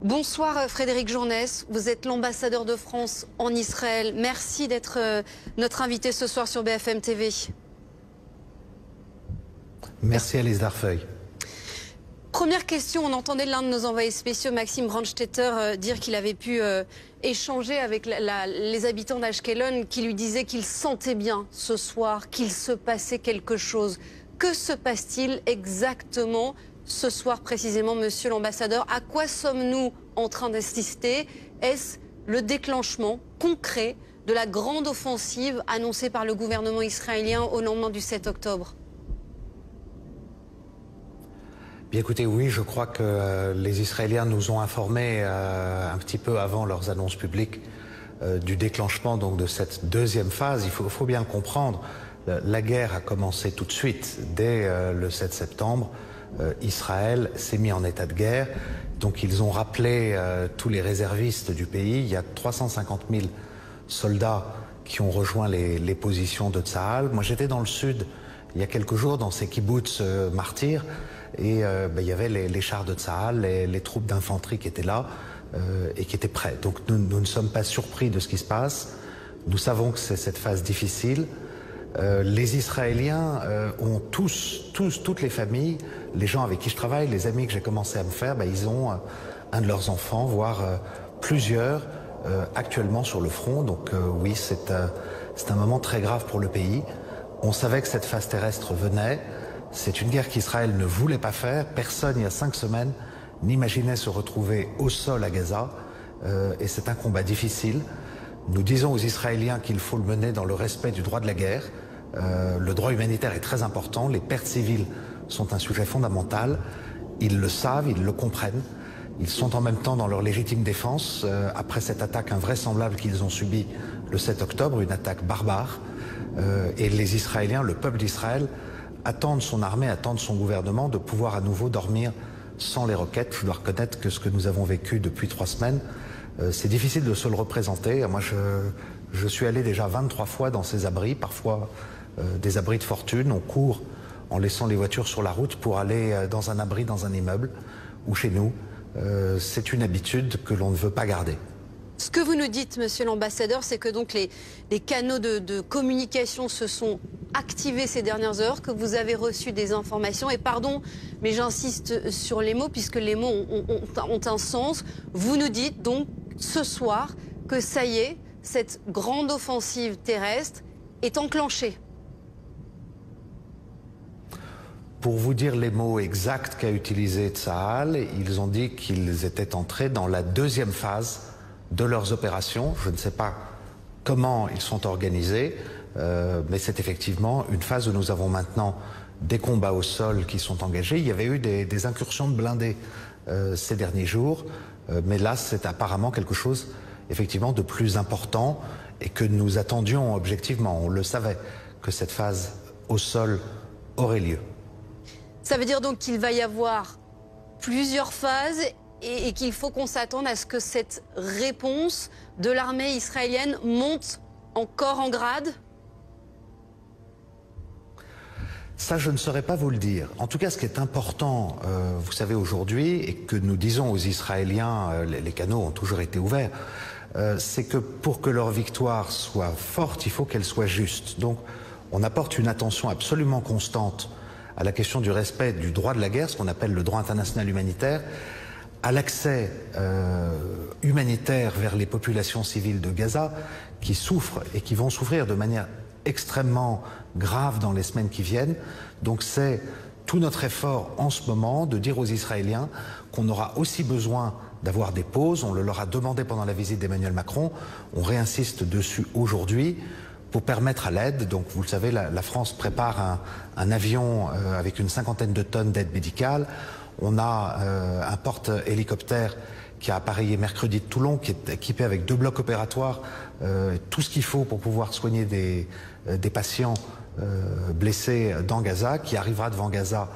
Bonsoir Frédéric Journès, vous êtes l'ambassadeur de France en Israël. Merci d'être notre invité ce soir sur BFM TV. Merci Alice Darfeuille. Première question, on entendait l'un de nos envoyés spéciaux, Maxime Brandstetter, dire qu'il avait pu échanger avec les habitants d'Ashkelon qui lui disaient qu'il sentait bien ce soir qu'il se passait quelque chose. Que se passe-t-il exactement ce soir précisément, monsieur l'ambassadeur? À quoi sommes-nous en train d'assister? Est-ce le déclenchement concret de la grande offensive annoncée par le gouvernement israélien au lendemain du 7 octobre? Bien écoutez, oui, je crois que les Israéliens nous ont informés un petit peu avant leurs annonces publiques du déclenchement donc, de cette deuxième phase. Il faut bien le comprendre, la guerre a commencé tout de suite, dès le 7 septembre. Israël s'est mis en état de guerre, donc ils ont rappelé tous les réservistes du pays. Il y a 350 000 soldats qui ont rejoint les positions de Tsahal. Moi j'étais dans le sud il y a quelques jours dans ces kibboutz martyrs et il y avait les chars de Tsahal, les troupes d'infanterie qui étaient là et qui étaient prêts. Donc nous ne sommes pas surpris de ce qui se passe. Nous savons que c'est cette phase difficile. Les Israéliens ont toutes les familles, les gens avec qui je travaille, les amis que j'ai commencé à me faire, ils ont un de leurs enfants, voire plusieurs, actuellement sur le front. Donc oui, c'est un moment très grave pour le pays. On savait que cette phase terrestre venait. C'est une guerre qu'Israël ne voulait pas faire. Personne, il y a 5 semaines, n'imaginait se retrouver au sol à Gaza. Et c'est un combat difficile. Nous disons aux Israéliens qu'il faut le mener dans le respect du droit de la guerre. Le droit humanitaire est très important. Les pertes civiles sont un sujet fondamental. Ils le savent, ils le comprennent. Ils sont en même temps dans leur légitime défense après cette attaque invraisemblable qu'ils ont subie le 7 octobre, une attaque barbare. Et les Israéliens, le peuple d'Israël, attendent son armée, attendent son gouvernement de pouvoir à nouveau dormir sans les roquettes. Je dois reconnaître que ce que nous avons vécu depuis 3 semaines, c'est difficile de se le représenter. Moi, je suis allé déjà 23 fois dans ces abris, parfois des abris de fortune. On court en laissant les voitures sur la route pour aller dans un abri, dans un immeuble ou chez nous. C'est une habitude que l'on ne veut pas garder. Ce que vous nous dites, monsieur l'ambassadeur, c'est que donc les canaux de communication se sont activés ces dernières heures, que vous avez reçu des informations. Et pardon, mais j'insiste sur les mots, puisque les mots ont un sens. Vous nous dites donc ce soir que ça y est, cette grande offensive terrestre est enclenchée. Pour vous dire les mots exacts qu'a utilisé Tsahal, ils ont dit qu'ils étaient entrés dans la deuxième phase de leurs opérations. Je ne sais pas comment ils sont organisés, mais c'est effectivement une phase où nous avons maintenant des combats au sol qui sont engagés. Il y avait eu des incursions de blindés ces derniers jours, mais là c'est apparemment quelque chose effectivement de plus important et que nous attendions objectivement. On le savait que cette phase au sol aurait lieu. Ça veut dire donc qu'il va y avoir plusieurs phases et qu'il faut qu'on s'attende à ce que cette réponse de l'armée israélienne monte encore en grade? Ça, je ne saurais pas vous le dire. En tout cas, ce qui est important, vous savez, aujourd'hui, et que nous disons aux Israéliens, les canaux ont toujours été ouverts, c'est que pour que leur victoire soit forte, il faut qu'elle soit juste. Donc, on apporte une attention absolument constante à la question du respect du droit de la guerre, ce qu'on appelle le droit international humanitaire, à l'accès humanitaire vers les populations civiles de Gaza qui souffrent et qui vont souffrir de manière extrêmement grave dans les semaines qui viennent. Donc c'est tout notre effort en ce moment de dire aux Israéliens qu'on aura aussi besoin d'avoir des pauses. On le leur a demandé pendant la visite d'Emmanuel Macron. On réinsiste dessus aujourd'hui pour permettre à l'aide. Donc vous le savez, la France prépare un avion avec une 50aine de tonnes d'aide médicale. On a un porte-hélicoptère qui a appareillé mercredi de Toulon, qui est équipé avec 2 blocs opératoires, tout ce qu'il faut pour pouvoir soigner des patients blessés dans Gaza, qui arrivera devant Gaza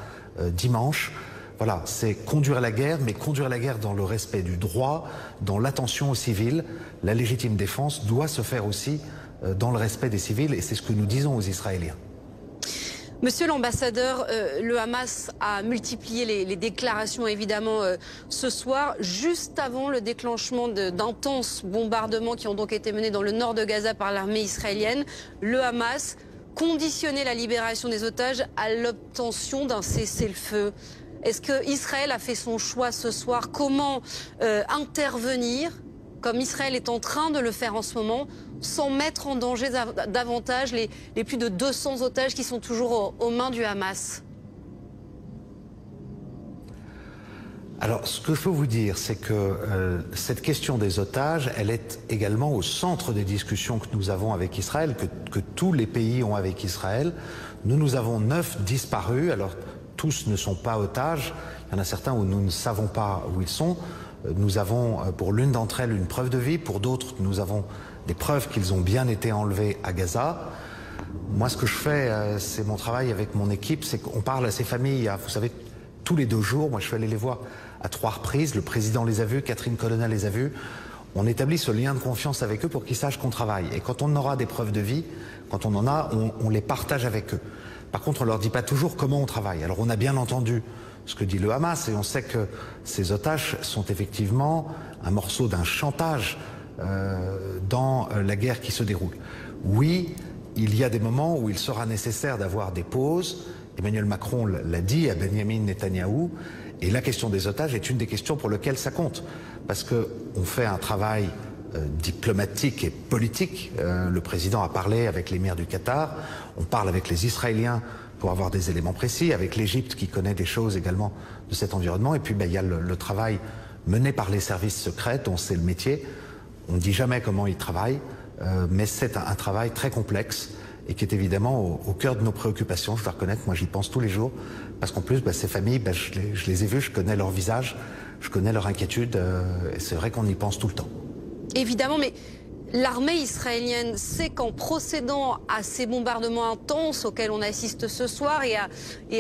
dimanche. Voilà, c'est conduire la guerre, mais conduire la guerre dans le respect du droit, dans l'attention aux civils. La légitime défense doit se faire aussi dans le respect des civils, et c'est ce que nous disons aux Israéliens. Monsieur l'ambassadeur, le Hamas a multiplié les déclarations évidemment ce soir, juste avant le déclenchement d'intenses bombardements qui ont donc été menés dans le nord de Gaza par l'armée israélienne. Le Hamas conditionnait la libération des otages à l'obtention d'un cessez-le-feu. Est-ce que Israël a fait son choix ce soir? Comment intervenir, comme Israël est en train de le faire en ce moment, sans mettre en danger davantage les plus de 200 otages qui sont toujours aux mains du Hamas? Alors, ce que je peux vous dire, c'est que cette question des otages, elle est également au centre des discussions que nous avons avec Israël, que tous les pays ont avec Israël. Nous avons 9 disparus. Alors, tous ne sont pas otages. Il y en a certains où nous ne savons pas où ils sont. Nous avons, pour l'une d'entre elles, une preuve de vie. Pour d'autres, nous avons des preuves qu'ils ont bien été enlevés à Gaza. Moi, ce que je fais, c'est mon travail avec mon équipe, c'est qu'on parle à ces familles, vous savez, tous les 2 jours. Moi, je suis allé les voir à 3 reprises. Le président les a vus, Catherine Colonna les a vus. On établit ce lien de confiance avec eux pour qu'ils sachent qu'on travaille. Et quand on aura des preuves de vie, quand on en a, on les partage avec eux. Par contre, on leur dit pas toujours comment on travaille. Alors, on a bien entendu ce que dit le Hamas et on sait que ces otages sont effectivement un morceau d'un chantage dans la guerre qui se déroule. Oui, il y a des moments où il sera nécessaire d'avoir des pauses. Emmanuel Macron l'a dit à Benjamin Netanyahou, et la question des otages est une des questions pour lesquelles ça compte. Parce qu'on fait un travail diplomatique et politique. Le président a parlé avec l'émir du Qatar, on parle avec les Israéliens pour avoir des éléments précis, avec l'Égypte qui connaît des choses également de cet environnement, et puis il y a le travail mené par les services secrets, dont c'est le métier. On ne dit jamais comment ils travaillent, mais c'est un travail très complexe et qui est évidemment au cœur de nos préoccupations. Je dois reconnaître, moi j'y pense tous les jours, parce qu'en plus, ces familles, je les ai vues, je connais leur visage, je connais leur inquiétude, et c'est vrai qu'on y pense tout le temps. Évidemment, mais l'armée israélienne sait qu'en procédant à ces bombardements intenses auxquels on assiste ce soir et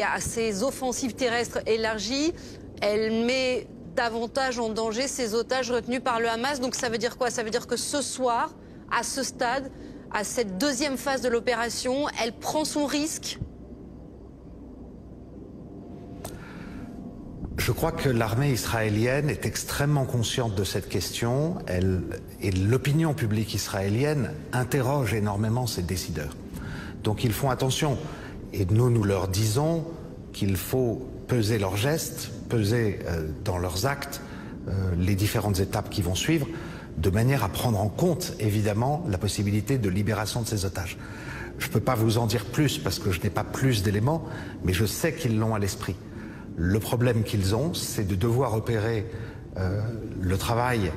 à ces offensives terrestres élargies, elle met davantage en danger ces otages retenus par le Hamas. Donc ça veut dire quoi? Ça veut dire que ce soir, à ce stade, à cette deuxième phase de l'opération, elle prend son risque? Je crois que l'armée israélienne est extrêmement consciente de cette question. Et l'opinion publique israélienne interroge énormément ses décideurs. Donc ils font attention. Et nous leur disons qu'il faut peser leurs gestes, peser dans leurs actes les différentes étapes qui vont suivre, de manière à prendre en compte, évidemment, la possibilité de libération de ces otages. Je ne peux pas vous en dire plus parce que je n'ai pas plus d'éléments, mais je sais qu'ils l'ont à l'esprit. Le problème qu'ils ont, c'est de devoir opérer le travail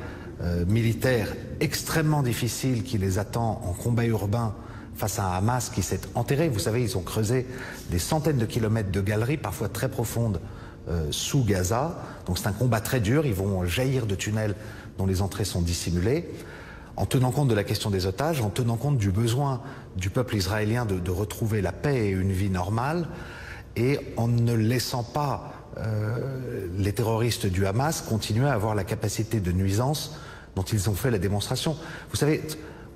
militaire extrêmement difficile qui les attend en combat urbain face à un Hamas qui s'est enterré. Vous savez, ils ont creusé des centaines de kilomètres de galeries, parfois très profondes, sous Gaza. Donc c'est un combat très dur. Ils vont jaillir de tunnels dont les entrées sont dissimulées. En tenant compte de la question des otages, en tenant compte du besoin du peuple israélien de retrouver la paix et une vie normale, et en ne laissant pas les terroristes du Hamas continuer à avoir la capacité de nuisance dont ils ont fait la démonstration. Vous savez,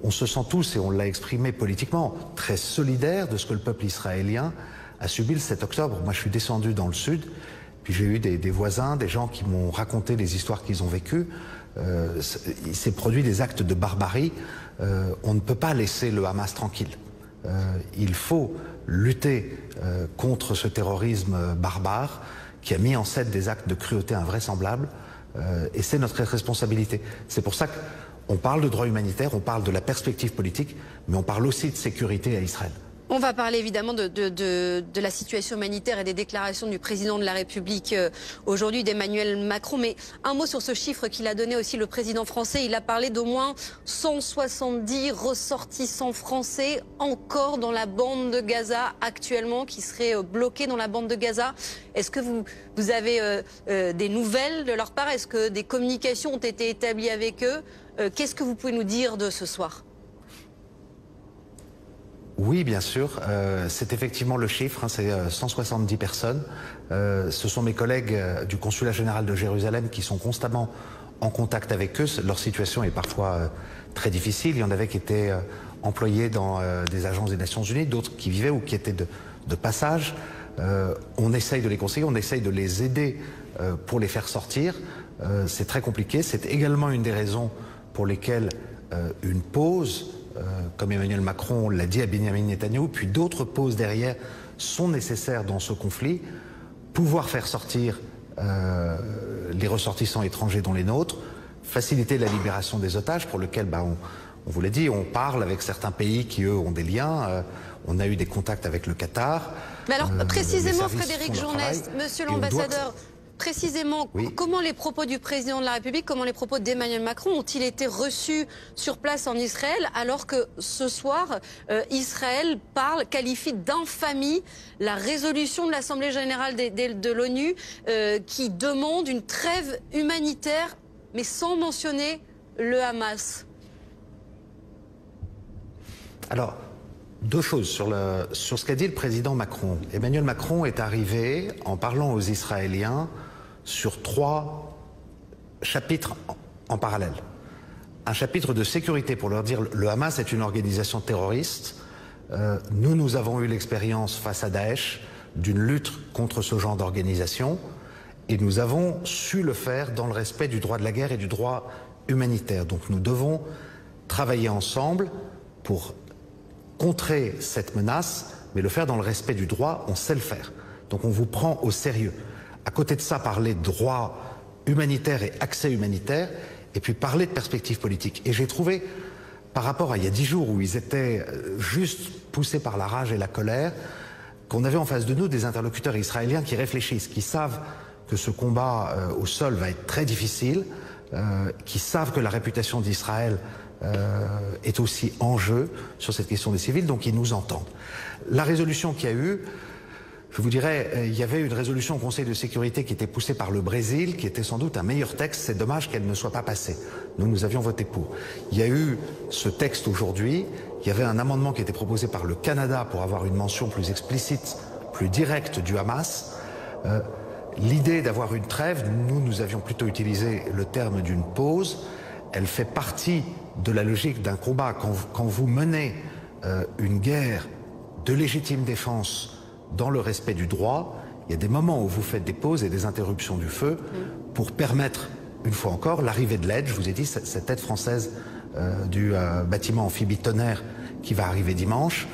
on se sent tous, et on l'a exprimé politiquement, très solidaires de ce que le peuple israélien a subi le 7 octobre. Moi, je suis descendu dans le sud, puis j'ai eu des voisins, des gens qui m'ont raconté les histoires qu'ils ont vécues. Il s'est produit des actes de barbarie. On ne peut pas laisser le Hamas tranquille. Il faut lutter contre ce terrorisme barbare qui a mis en scène des actes de cruauté invraisemblables, et c'est notre responsabilité. C'est pour ça qu'on parle de droit humanitaire, on parle de la perspective politique, mais on parle aussi de sécurité à Israël. On va parler évidemment de la situation humanitaire et des déclarations du président de la République aujourd'hui, d'Emmanuel Macron. Mais un mot sur ce chiffre qu'il a donné aussi le président français. Il a parlé d'au moins 170 ressortissants français encore dans la bande de Gaza actuellement, qui seraient bloqués dans la bande de Gaza. Est-ce que vous avez des nouvelles de leur part? Est-ce que des communications ont été établies avec eux? Qu'est-ce que vous pouvez nous dire de ce soir? Oui, bien sûr. C'est effectivement le chiffre, hein, c'est 170 personnes. Ce sont mes collègues du consulat général de Jérusalem qui sont constamment en contact avec eux. Leur situation est parfois très difficile. Il y en avait qui étaient employés dans des agences des Nations Unies, d'autres qui vivaient ou qui étaient de passage. On essaye de les conseiller, on essaye de les aider pour les faire sortir. C'est très compliqué. C'est également une des raisons pour lesquelles une pause, comme Emmanuel Macron l'a dit à Benjamin Netanyahou, puis d'autres pauses derrière sont nécessaires dans ce conflit. Pouvoir faire sortir les ressortissants étrangers dont les nôtres, faciliter la libération des otages pour lequel, on vous l'a dit, on parle avec certains pays qui, eux, ont des liens. On a eu des contacts avec le Qatar. Mais alors, précisément, Frédéric Journest, monsieur l'ambassadeur, précisément, oui. Comment les propos du président de la République, comment les propos d'Emmanuel Macron ont-ils été reçus sur place en Israël, alors que ce soir, Israël qualifie d'infamie la résolution de l'Assemblée générale de l'ONU qui demande une trêve humanitaire, mais sans mentionner le Hamas? Alors, deux choses sur ce qu'a dit le président Macron. Emmanuel Macron est arrivé en parlant aux Israéliens sur 3 chapitres en parallèle. Un chapitre de sécurité pour leur dire le Hamas est une organisation terroriste. Nous avons eu l'expérience face à Daesh d'une lutte contre ce genre d'organisation et nous avons su le faire dans le respect du droit de la guerre et du droit humanitaire. Donc nous devons travailler ensemble pour contrer cette menace, mais le faire dans le respect du droit, on sait le faire. Donc on vous prend au sérieux. À côté de ça, parler de droit humanitaire et accès humanitaire, et puis parler de perspectives politiques. Et j'ai trouvé, par rapport à il y a 10 jours où ils étaient juste poussés par la rage et la colère, qu'on avait en face de nous des interlocuteurs israéliens qui réfléchissent, qui savent que ce combat au sol va être très difficile, qui savent que la réputation d'Israël est aussi en jeu sur cette question des civils, donc ils nous entendent. La résolution qu'il y a eu, je vous dirais, il y avait une résolution au Conseil de sécurité qui était poussée par le Brésil, qui était sans doute un meilleur texte. C'est dommage qu'elle ne soit pas passée. Nous avions voté pour. Il y a eu ce texte aujourd'hui. Il y avait un amendement qui était proposé par le Canada pour avoir une mention plus explicite, plus directe du Hamas. L'idée d'avoir une trêve, nous avions plutôt utilisé le terme d'une pause. Elle fait partie de la logique d'un combat. Quand vous menez une guerre de légitime défense dans le respect du droit, il y a des moments où vous faites des pauses et des interruptions du feu pour permettre, une fois encore, l'arrivée de l'aide. Je vous ai dit, cette aide française du bâtiment amphibie Tonnerre qui va arriver dimanche.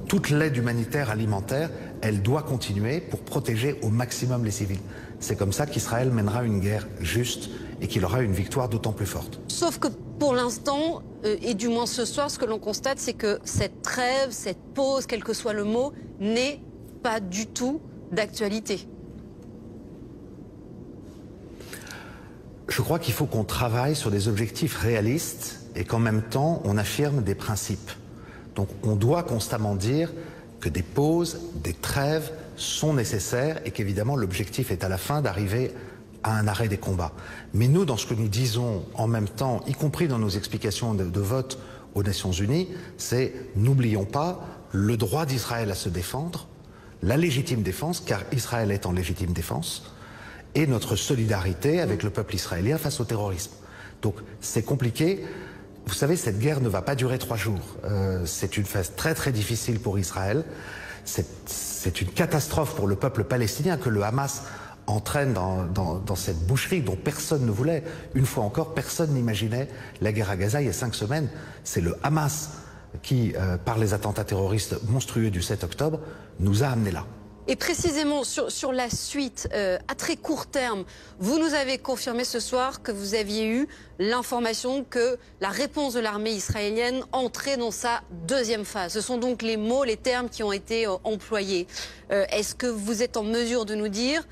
Toute l'aide humanitaire alimentaire, elle doit continuer pour protéger au maximum les civils. C'est comme ça qu'Israël mènera une guerre juste et qu'il aura une victoire d'autant plus forte. Sauf que pour l'instant, et du moins ce soir, ce que l'on constate, c'est que cette trêve, cette pause, quel que soit le mot, n'est pas du tout d'actualité. Je crois qu'il faut qu'on travaille sur des objectifs réalistes et qu'en même temps, on affirme des principes. Donc on doit constamment dire que des pauses, des trêves sont nécessaires et qu'évidemment l'objectif est à la fin d'arriver à un arrêt des combats. Mais nous, dans ce que nous disons en même temps, y compris dans nos explications de vote aux Nations Unies, c'est n'oublions pas le droit d'Israël à se défendre, la légitime défense, car Israël est en légitime défense, et notre solidarité avec le peuple israélien face au terrorisme. Donc c'est compliqué. Vous savez, cette guerre ne va pas durer 3 jours. C'est une phase très très difficile pour Israël. C'est une catastrophe pour le peuple palestinien que le Hamas entraîne dans cette boucherie dont personne ne voulait. Une fois encore, personne n'imaginait la guerre à Gaza il y a 5 semaines. C'est le Hamas qui, par les attentats terroristes monstrueux du 7 octobre, nous a amenés là. Et précisément sur la suite, à très court terme, vous nous avez confirmé ce soir que vous aviez eu l'information que la réponse de l'armée israélienne entrait dans sa deuxième phase. Ce sont donc les mots, les termes qui ont été employés. Est-ce que vous êtes en mesure de nous dire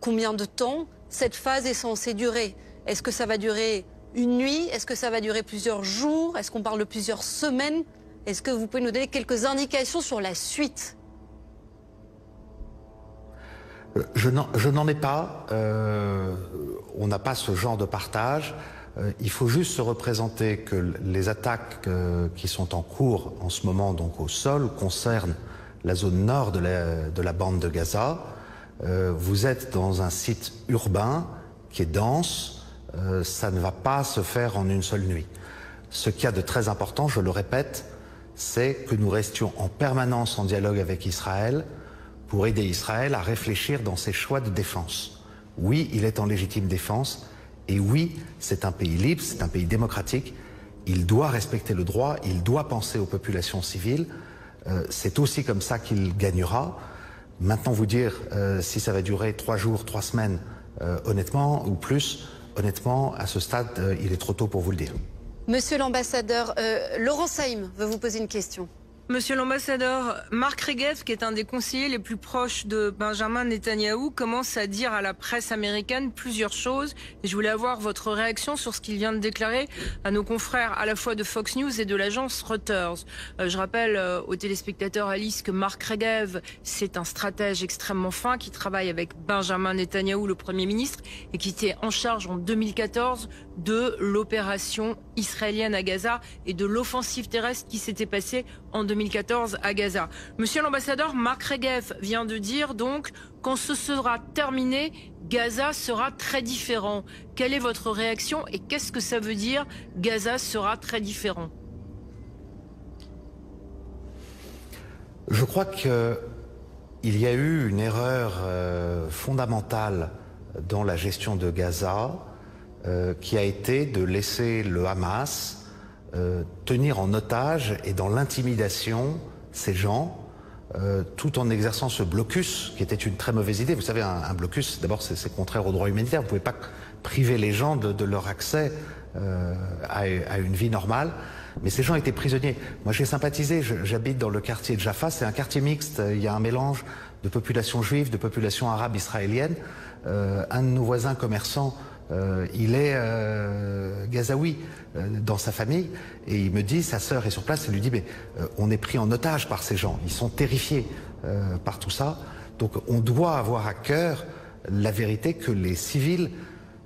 combien de temps cette phase est censée durer? Est-ce que ça va durer une nuit? Est-ce que ça va durer plusieurs jours? Est-ce qu'on parle de plusieurs semaines? Est-ce que vous pouvez nous donner quelques indications sur la suite? Je n'en ai pas. On n'a pas ce genre de partage. Il faut juste se représenter que les attaques qui sont en cours en ce moment, donc au sol, concernent la zone nord de la bande de Gaza. Vous êtes dans un site urbain qui est dense. Ça ne va pas se faire en une seule nuit. Ce qu'il y a de très important, je le répète, c'est que nous restions en permanence en dialogue avec Israël pour aider Israël à réfléchir dans ses choix de défense. Oui, il est en légitime défense, et oui, c'est un pays libre, c'est un pays démocratique, il doit respecter le droit, il doit penser aux populations civiles, c'est aussi comme ça qu'il gagnera. Maintenant, vous dire si ça va durer 3 jours, 3 semaines, honnêtement, ou plus, honnêtement, à ce stade, il est trop tôt pour vous le dire. Monsieur l'ambassadeur, Laurent Saïm veut vous poser une question. Monsieur l'ambassadeur, Marc Regev, qui est un des conseillers les plus proches de Benjamin Netanyahou, commence à dire à la presse américaine plusieurs choses. Et je voulais avoir votre réaction sur ce qu'il vient de déclarer à nos confrères à la fois de Fox News et de l'agence Reuters. Je rappelle aux téléspectateurs, Alice, que Marc Regev, c'est un stratège extrêmement fin qui travaille avec Benjamin Netanyahou, le Premier ministre, et qui était en charge en 2014 de l'opération israélienne à Gaza et de l'offensive terrestre qui s'était passée en 2014 à Gaza. Monsieur l'ambassadeur, Marc Regev vient de dire donc quand ce sera terminé, Gaza sera très différent. Quelle est votre réaction et qu'est-ce que ça veut dire Gaza sera très différent? Je crois qu'il y a eu une erreur fondamentale dans la gestion de Gaza qui a été de laisser le Hamas tenir en otage et dans l'intimidation ces gens, tout en exerçant ce blocus, qui était une très mauvaise idée. Vous savez, un blocus, d'abord, c'est contraire au droit humanitaire. Vous ne pouvez pas priver les gens de leur accès à une vie normale. Mais ces gens étaient prisonniers. Moi, j'ai sympathisé, j'habite dans le quartier de Jaffa, c'est un quartier mixte, il y a un mélange de population juive, de population arabe israélienne. Un de nos voisins commerçants, il est gazaoui dans sa famille et il me dit, sa sœur est sur place, elle lui dit mais on est pris en otage par ces gens, ils sont terrifiés par tout ça, donc on doit avoir à cœur la vérité que les civils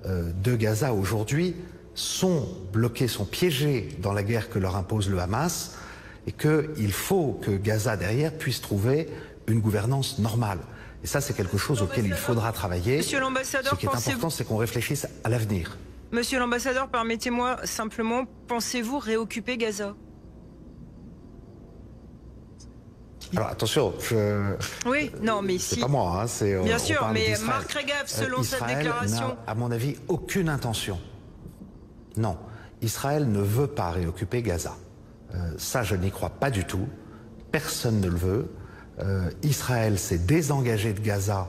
de Gaza aujourd'hui sont bloqués, sont piégés dans la guerre que leur impose le Hamas et qu'il faut que Gaza derrière puisse trouver une gouvernance normale. Et ça, c'est quelque chose auquel il faudra travailler. Monsieur l'ambassadeur, ce qui est important, c'est qu'on réfléchisse à l'avenir. Monsieur l'ambassadeur, permettez-moi simplement, pensez-vous réoccuper Gaza? Alors attention, oui, non, mais c'est si. pas moi, hein, c'est. Bien sûr, mais Marc Regev, selon Israël cette déclaration, n'a, à mon avis, aucune intention. Non, Israël ne veut pas réoccuper Gaza. Ça, je n'y crois pas du tout. Personne ne le veut. Israël s'est désengagé de Gaza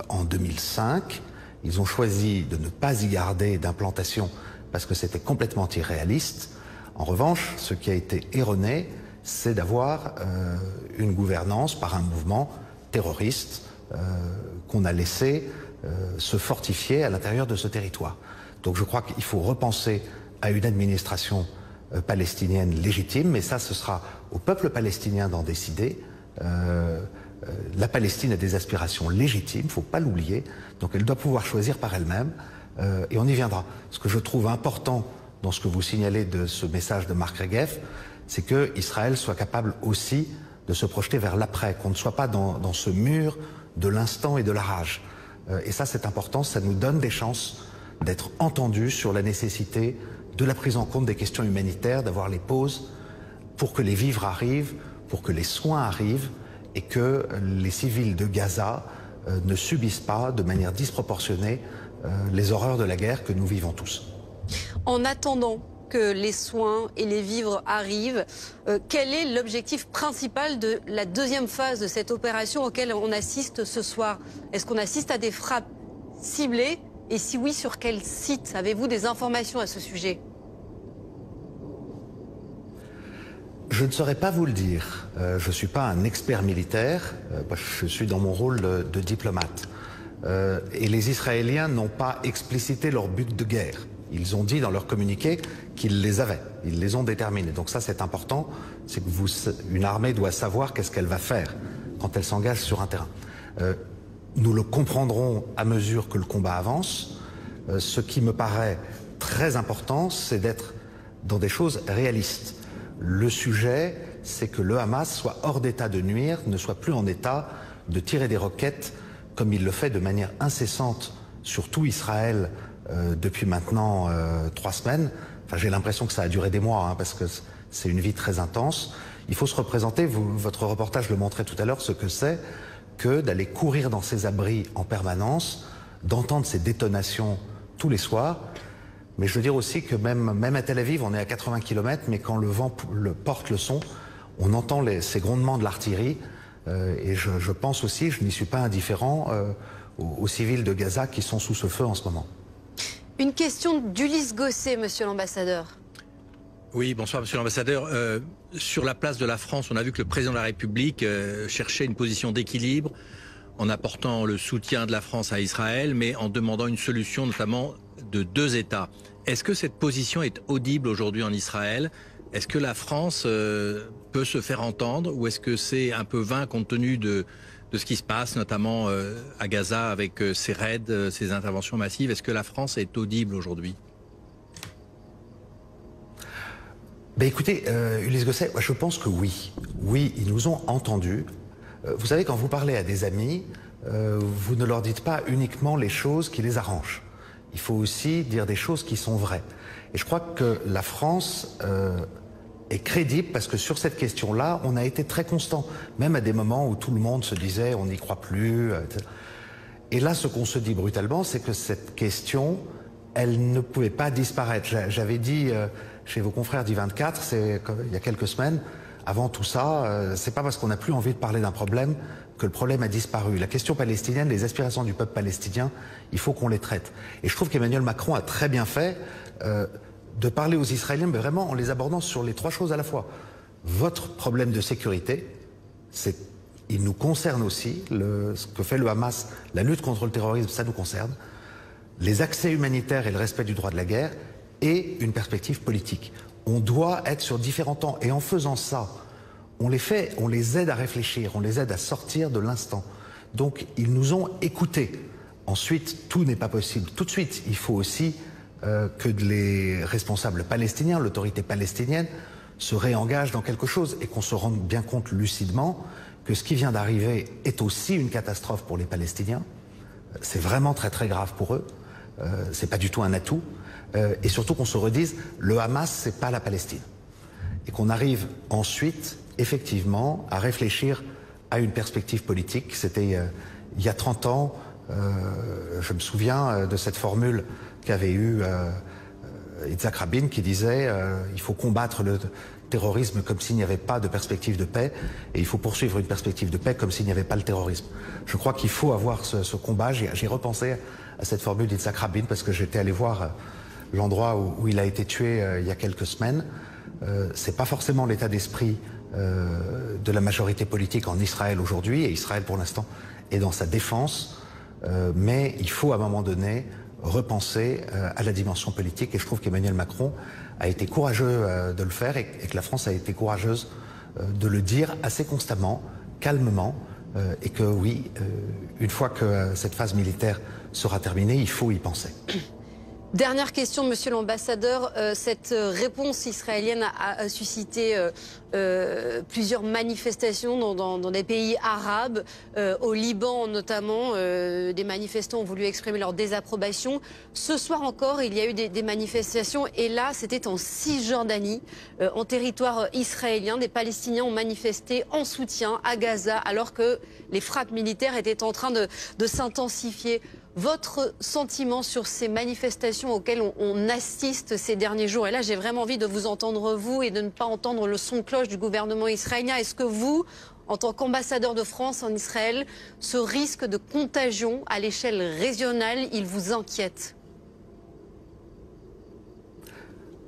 en 2005. Ils ont choisi de ne pas y garder d'implantation parce que c'était complètement irréaliste. En revanche, ce qui a été erroné, c'est d'avoir une gouvernance par un mouvement terroriste qu'on a laissé se fortifier à l'intérieur de ce territoire. Donc je crois qu'il faut repenser à une administration palestinienne légitime, mais ça, ce sera au peuple palestinien d'en décider. La Palestine a des aspirations légitimes, il ne faut pas l'oublier, donc elle doit pouvoir choisir par elle-même, et on y viendra. Ce que je trouve important dans ce que vous signalez de ce message de Marc Regev, c'est qu'Israël soit capable aussi de se projeter vers l'après, qu'on ne soit pas dans ce mur de l'instant et de la rage. Et ça, c'est important, ça nous donne des chances d'être entendus sur la nécessité de la prise en compte des questions humanitaires, d'avoir les pauses pour que les vivres arrivent, pour que les soins arrivent et que les civils de Gaza ne subissent pas de manière disproportionnée les horreurs de la guerre que nous vivons tous. En attendant que les soins et les vivres arrivent, quel est l'objectif principal de la deuxième phase de cette opération auquel on assiste ce soir? Est-ce qu'on assiste à des frappes ciblées? Et si oui, sur quel site? Avez-vous des informations à ce sujet? Je ne saurais pas vous le dire. Je ne suis pas un expert militaire. Je suis dans mon rôle de diplomate. Et les Israéliens n'ont pas explicité leur but de guerre. Ils ont dit dans leur communiqué qu'ils les avaient. Ils les ont déterminés. Donc ça, c'est important. C'est que une armée doit savoir qu'est-ce qu'elle va faire quand elle s'engage sur un terrain. Nous le comprendrons à mesure que le combat avance. Ce qui me paraît très important, c'est d'être dans des choses réalistes. Le sujet, c'est que le Hamas soit hors d'état de nuire, ne soit plus en état de tirer des roquettes comme il le fait de manière incessante sur tout Israël depuis maintenant 3 semaines. Enfin, j'ai l'impression que ça a duré des mois, hein, parce que c'est une vie très intense. Il faut se représenter, votre reportage le montrait tout à l'heure, ce que c'est que d'aller courir dans ces abris en permanence, d'entendre ces détonations tous les soirs. Mais je veux dire aussi que même à Tel Aviv, on est à 80 km, mais quand le vent porte le son, on entend ces grondements de l'artillerie. Et je pense aussi, je n'y suis pas indifférent, aux civils de Gaza qui sont sous ce feu en ce moment. Une question d'Ulysse Gosset, monsieur l'ambassadeur. Oui, bonsoir monsieur l'ambassadeur. Sur la place de la France, on a vu que le président de la République cherchait une position d'équilibre en apportant le soutien de la France à Israël, mais en demandant une solution notamment de 2 États. Est-ce que cette position est audible aujourd'hui en Israël? Est-ce que la France peut se faire entendre ou est-ce que c'est un peu vain compte tenu de ce qui se passe, notamment à Gaza avec ces raids, ces interventions massives? Est-ce que la France est audible aujourd'hui? Ben écoutez, Ulysse Gosset, je pense que oui. Oui, ils nous ont entendus. Vous savez, quand vous parlez à des amis, vous ne leur dites pas uniquement les choses qui les arrangent. Il faut aussi dire des choses qui sont vraies. Et je crois que la France est crédible parce que sur cette question-là, on a été très constant. Même à des moments où tout le monde se disait on n'y croit plus. Etc. Et là, ce qu'on se dit brutalement, c'est que cette question, elle ne pouvait pas disparaître. J'avais dit chez vos confrères d'I24, il y a quelques semaines, avant tout ça, c'est pas parce qu'on n'a plus envie de parler d'un problème que le problème a disparu. La question palestinienne, les aspirations du peuple palestinien, il faut qu'on les traite. Et je trouve qu'Emmanuel Macron a très bien fait de parler aux Israéliens, mais vraiment en les abordant sur les 3 choses à la fois. Votre problème de sécurité, il nous concerne aussi, ce que fait le Hamas, la lutte contre le terrorisme, ça nous concerne, les accès humanitaires et le respect du droit de la guerre, et une perspective politique. On doit être sur différents temps, et en faisant ça, on les aide à réfléchir, on les aide à sortir de l'instant. Donc ils nous ont écoutés. Ensuite, tout n'est pas possible. Tout de suite, il faut aussi que les responsables palestiniens, l'autorité palestinienne, se réengagent dans quelque chose et qu'on se rende bien compte lucidement que ce qui vient d'arriver est aussi une catastrophe pour les Palestiniens. C'est vraiment très très grave pour eux. C'est pas du tout un atout. Et surtout qu'on se redise, le Hamas, c'est pas la Palestine. Et qu'on arrive ensuite, effectivement, à réfléchir à une perspective politique. C'était il y a 30 ans, je me souviens de cette formule qu'avait eue Yitzhak Rabin qui disait il faut combattre le terrorisme comme s'il n'y avait pas de perspective de paix et il faut poursuivre une perspective de paix comme s'il n'y avait pas le terrorisme. Je crois qu'il faut avoir ce combat. J'ai repensé à cette formule d'Yitzhak Rabin parce que j'étais allé voir l'endroit où il a été tué il y a quelques semaines. C'est pas forcément l'état d'esprit de la majorité politique en Israël aujourd'hui, et Israël pour l'instant est dans sa défense, mais il faut à un moment donné repenser à la dimension politique, et je trouve qu'Emmanuel Macron a été courageux de le faire et que la France a été courageuse de le dire assez constamment, calmement, et que oui, une fois que cette phase militaire sera terminée, il faut y penser. Dernière question, monsieur l'ambassadeur. Cette réponse israélienne a suscité plusieurs manifestations dans des pays arabes, au Liban notamment. Des manifestants ont voulu exprimer leur désapprobation. Ce soir encore, il y a eu des manifestations, et là, c'était en Cisjordanie, en territoire israélien. Des Palestiniens ont manifesté en soutien à Gaza, alors que les frappes militaires étaient en train de s'intensifier. Votre sentiment sur ces manifestations auxquelles on assiste ces derniers jours? Et là, j'ai vraiment envie de vous entendre, vous, et de ne pas entendre le son de cloche du gouvernement israélien. Est-ce que vous, en tant qu'ambassadeur de France en Israël, ce risque de contagion à l'échelle régionale, il vous inquiète?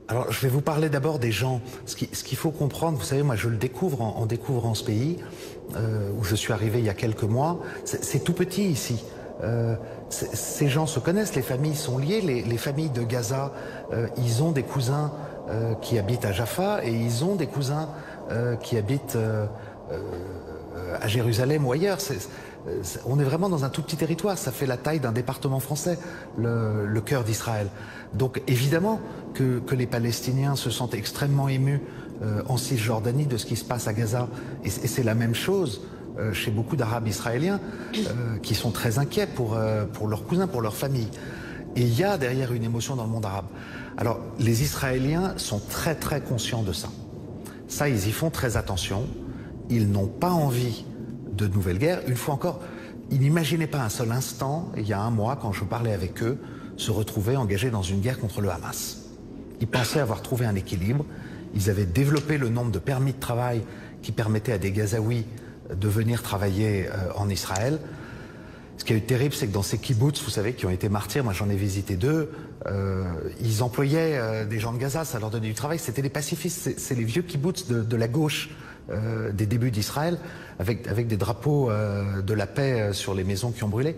Alors, je vais vous parler d'abord des gens. Ce qu'il faut comprendre, vous savez, moi, je le découvre en découvrant ce pays, où je suis arrivé il y a quelques mois. C'est tout petit ici. Ces gens se connaissent, les familles sont liées, les familles de Gaza, ils ont des cousins qui habitent à Jaffa, et ils ont des cousins qui habitent à Jérusalem ou ailleurs. On est vraiment dans un tout petit territoire, ça fait la taille d'un département français, le cœur d'Israël. Donc évidemment que les Palestiniens se sentent extrêmement émus en Cisjordanie de ce qui se passe à Gaza, et c'est la même chose chez beaucoup d'Arabes israéliens qui sont très inquiets pour leurs cousins, pour leur famille. Et il y a derrière une émotion dans le monde arabe. Alors les Israéliens sont très très conscients de ça. Ça, ils y font très attention. Ils n'ont pas envie de nouvelles guerres. Une fois encore, ils n'imaginaient pas un seul instant, il y a un mois, quand je parlais avec eux, se retrouver engagés dans une guerre contre le Hamas. Ils pensaient avoir trouvé un équilibre. Ils avaient développé le nombre de permis de travail qui permettaient à des Gazaouis de venir travailler en Israël. Ce qui est terrible, c'est que dans ces kibboutz, vous savez, qui ont été martyrs, moi j'en ai visité 2, ils employaient des gens de Gaza, ça leur donnait du travail. C'était des pacifistes, c'est les vieux kibboutz de la gauche des débuts d'Israël, avec des drapeaux de la paix sur les maisons qui ont brûlé.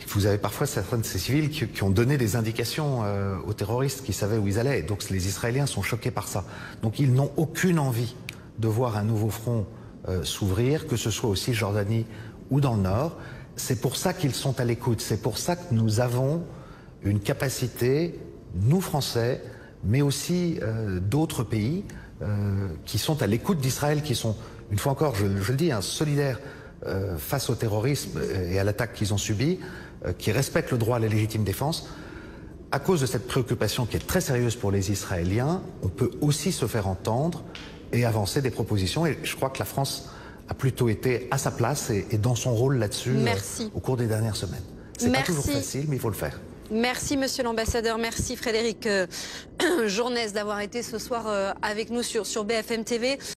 Vous avez parfois certains de ces civils qui ont donné des indications aux terroristes qui savaient où ils allaient. Donc les Israéliens sont choqués par ça. Donc ils n'ont aucune envie de voir un nouveau front s'ouvrir, que ce soit au Cisjordanie ou dans le Nord. C'est pour ça qu'ils sont à l'écoute. C'est pour ça que nous avons une capacité, nous Français, mais aussi d'autres pays qui sont à l'écoute d'Israël, qui sont, une fois encore, je le dis, solidaires face au terrorisme et à l'attaque qu'ils ont subie, qui respectent le droit à la légitime défense. À cause de cette préoccupation qui est très sérieuse pour les Israéliens, on peut aussi se faire entendre et avancer des propositions. Et je crois que la France a plutôt été à sa place et dans son rôle là-dessus au cours des dernières semaines. C'est pas toujours facile, mais il faut le faire. Merci Monsieur l'Ambassadeur, merci Frédéric Journes d'avoir été ce soir avec nous sur BFM TV.